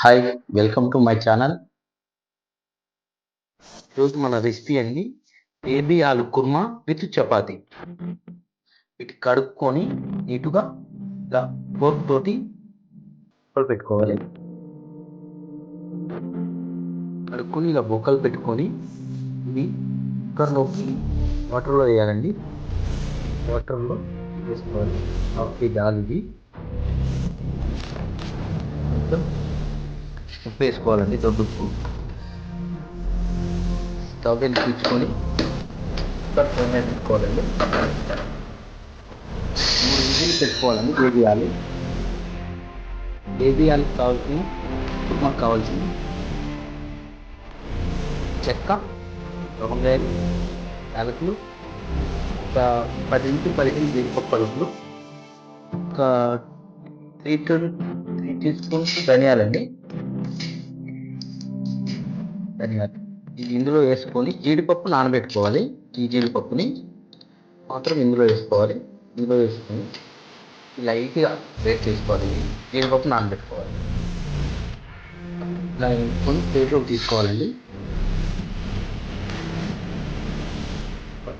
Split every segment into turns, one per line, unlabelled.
Hi, welcome to my channel. ఈరోజు మన recipe అండి ఏబీ ఆలు కుర్మా విత్ చపాతి. వీటి కడుక్కొని నీటుగా ఇలా ఫోర్క్ తోటి పెట్టుకోవాలి. కడుక్కొని ఇలా బొక్కలు పెట్టుకొని ఇవి కుక్కర్లోకి వాటర్లో వేయాలండి. వాటర్లో వేసుకోవాలి. హాఫ్ కేజీ ఆలు ఇది కొంచెం ఉప్పు వేసుకోవాలండి. దొడ్డుప్పు స్టవ్ వెలిగించుకొని కుక్కర్ పొయ్యి మీద పెట్టుకోవాలండి. 3 విజిల్ పెట్టుకోవాలండి. బేబీ ఆలుకి కావాల్సిన కుర్మాకు కావాల్సింది చెక్క, లవంగాయలు, యాలకులు, ఒక 10 నుంచి 15 జీడిపప్పు పలుకులు, ఒక 3 టీ స్పూన్స్ ధనియాలండి. ఇది ఇందులో వేసుకొని జీడిపప్పు నానబెట్టుకోవాలి. ఈ జీడిపప్పుని మాత్రం ఇందులో వేసుకోవాలి. ఇందులో వేసుకొని లైట్గా వేస్ట్ చేసుకోవాలి. జీడిపప్పు నానబెట్టుకోవాలి. ఇలా వేసుకొని ప్లేట్లోకి తీసుకోవాలండి.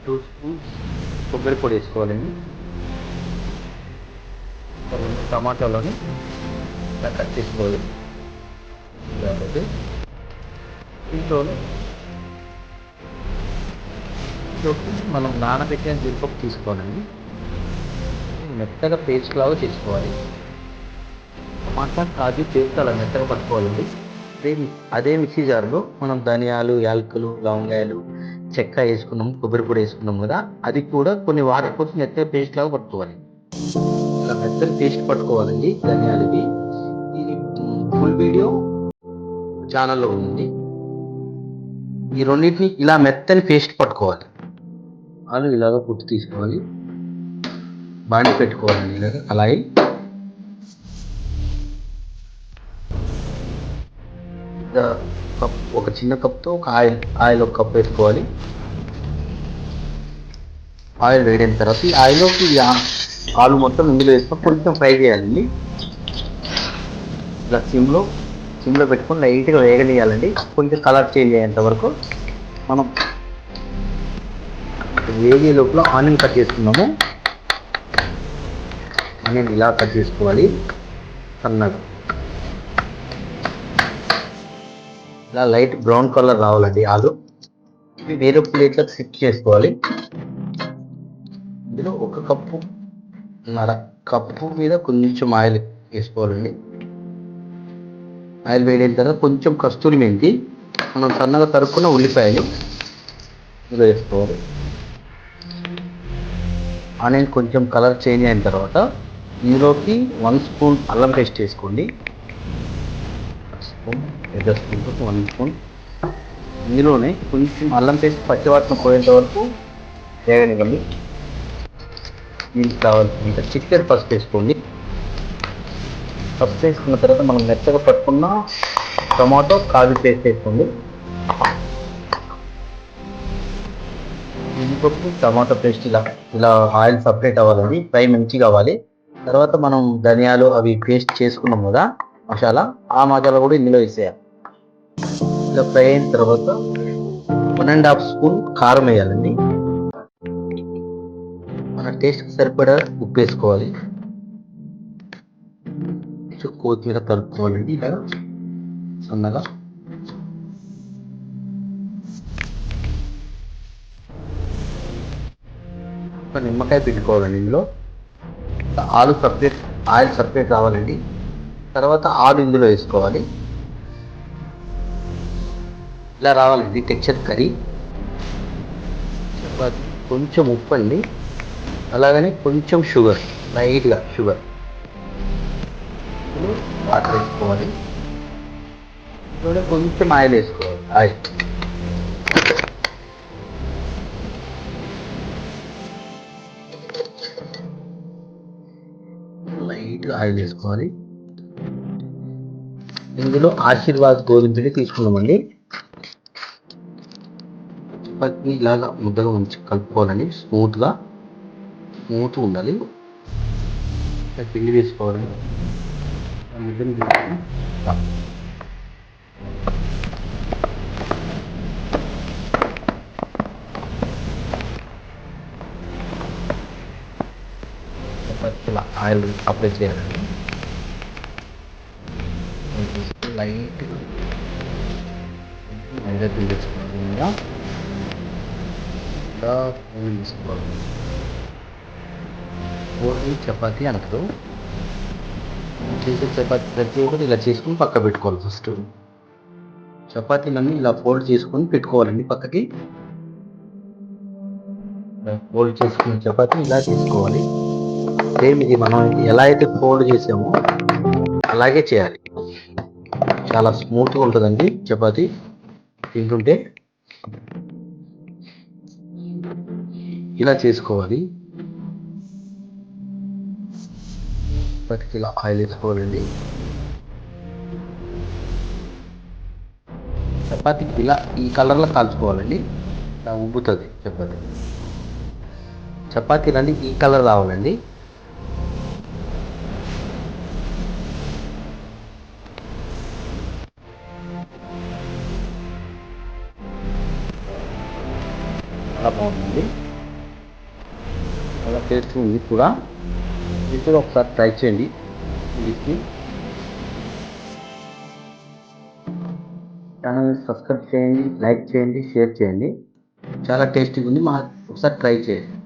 2 స్పూన్స్ కొబ్బరి పొడి వేసుకోవాలండి. 2 టమాటాలని ఇలా కట్ చేసుకోవాలి. లేకపోతే దీంట్లోనే మనం నానబెట్టిన జీడిపప్పు తీసుకోవాలండి. మెత్తగా పేస్ట్ లాగా చేసుకోవాలి. టమాటా కాజు పేస్ట్ అలా మెత్తగా పట్టుకోవాలండి. అదే మిక్సీ జార్లో మనం ధనియాలు, యాలకులు, లవంగాయలు, చెక్క వేసుకున్నాం, కొబ్బరి పొడి వేసుకున్నాం కదా, అది కూడా కొన్ని వాటర్ కోసం మెత్తగా పేస్ట్ లాగా పట్టుకోవాలి. ఇలా మెత్తగా పేస్ట్ పట్టుకోవాలండి ధనియాలకి. ఇది ఫుల్ వీడియో ఛానల్లో ఉంది. ఈ రెండింటిని ఇలా మెత్తని పేస్ట్ పట్టుకోవాలి. ఆలు ఇలాగ పుట్టి తీసుకోవాలి. బాండి పెట్టుకోవాలండి. ఇలాగ అలాగే ఒక చిన్న కప్తో ఒక ఆయిల్ ఒక కప్ వేసుకోవాలి. ఆయిల్ వేడైన తర్వాత ఈ ఆయిల్లోకి ఆలు మొత్తం ఇందులో వేసుకొని కొంచెం ఫ్రై చేయాలండి. ఇలా సిమ్లో పెట్టుకొని లైట్గా వేగనీయాలండి. కొంచెం కలర్ చేంజ్ అయ్యేంత వరకు మనం వేగే లోపల ఆనియన్ కట్ చేసుకున్నాము. ఆనియన్ ఇలా కట్ చేసుకోవాలి సన్నగా. ఇలా లైట్ బ్రౌన్ కలర్ రావాలండి ఆలు. ఇవి వేరే ప్లేట్లో షిఫ్ట్ చేసుకోవాలి. ఇందులో 1 కప్పు మీద కొంచెం ఆయిల్ వేసుకోవాలండి. ఆయిల్ వేడైన తర్వాత కొంచెం కస్తూరి మెంతి, మనం సన్నగా తరుక్కున్న ఉల్లిపాయలు ఇందులో వేసుకోవాలి. ఆనియన్ కొంచెం కలర్ చేంజ్ అయిన తర్వాత ఇందులోకి 1 స్పూన్ అల్లం పేస్ట్ వేసుకోండి. 1 స్పూన్. ఇందులోనే కొంచెం అల్లం పేస్ట్ పచ్చివాసన పోయేంత వరకు వేగనివ్వండి. దీనికి కావాల్సినంత చిటికెడు పసుపు వేసుకోండి. పసుపు వేసుకున్న తర్వాత మనం మెత్తగా పట్టుకున్న టమాటో కాజు పేస్ట్ వేసుకోండి. జీడిపప్పు టమాటో పేస్ట్ ఇలా ఆయిల్ సపరేట్ అవ్వాలండి. ఫ్రై మంచిగా కావాలి. తర్వాత మనం ధనియాలు అవి పేస్ట్ చేసుకున్నాం కదా మసాలా, ఆ మసాలా కూడా ఇందులో వేసేయాలి. ఇలా ఫ్రై అయిన తర్వాత 1.5 స్పూన్ కారం వేయాలండి. మన టేస్ట్కి సరిపడా ఉప్పు వేసుకోవాలి. కొత్తిమీర తరుపుకోవాలండి ఇలా సన్నగా. ఒక నిమ్మకాయ పెట్టుకోవాలండి. ఇందులో ఆయిల్ సపరేట్ రావాలండి. తర్వాత ఆలు ఇందులో వేసుకోవాలి. ఇలా రావాలండి టెక్స్చర్ కర్రీ. కొంచెం ఉప్పు అండి, అలాగనే కొంచెం లైట్గా షుగర్ వాటర్ వేసుకోవాలి. ఇందులో కొంచెం ఆయిల్ వేసుకోవాలి. లైట్గా ఆయిల్ వేసుకోవాలి. ఇందులో ఆశీర్వాద్ గోధుమ పిండి తీసుకున్నామండి. చపాతీని ఇలాగా ముద్దగా ఉంచి కలుపుకోవాలండి. స్మూత్ ఉండాలి. పిండి వేసుకోవాలండి. ముద్దను ఆయిల్ అప్లై చేయాలండి. లైట్ మైదా తీసుకోవాలి. ఇలా పూరి తీసుకోవాలి. పూరి చపాతీ అంటారు. చేసే చపాతీ ప్రతి ఒక్కటి ఇలా చేసుకుని పక్క పెట్టుకోవాలి. ఫస్ట్ చపాతీలన్నీ ఇలా ఫోల్డ్ చేసుకొని పెట్టుకోవాలండి పక్కకి. ఫోల్డ్ చేసుకున్న చపాతీ ఇలా తీసుకోవాలి. సేమ్ ఇది మనం ఎలా అయితే ఫోల్డ్ చేసామో అలాగే చేయాలి. చాలా స్మూత్గా ఉంటుందండి చపాతీ తింటుంటే. ఇలా చేసుకోవాలి. చపాతీకి ఇలా ఆయిల్ వేసుకోవాలండి. చపాతీకి ఇలా ఈ కలర్లో కాల్చుకోవాలండి. ఇలా ఉబ్బుతుంది చపాతీ. చపాతీలన్నీ ఈ కలర్ రావాలండి. చాలా బాగుంది. చాలా టేస్ట్ ఉంది కూడా. ఇది కూడా ఒకసారి ట్రై చేయండి. ఇది ఛానల్ని సబ్స్క్రైబ్ చేయండి, లైక్ చేయండి, షేర్ చేయండి. చాలా టేస్టీగా ఉంది. ఒకసారి ట్రై చేయండి.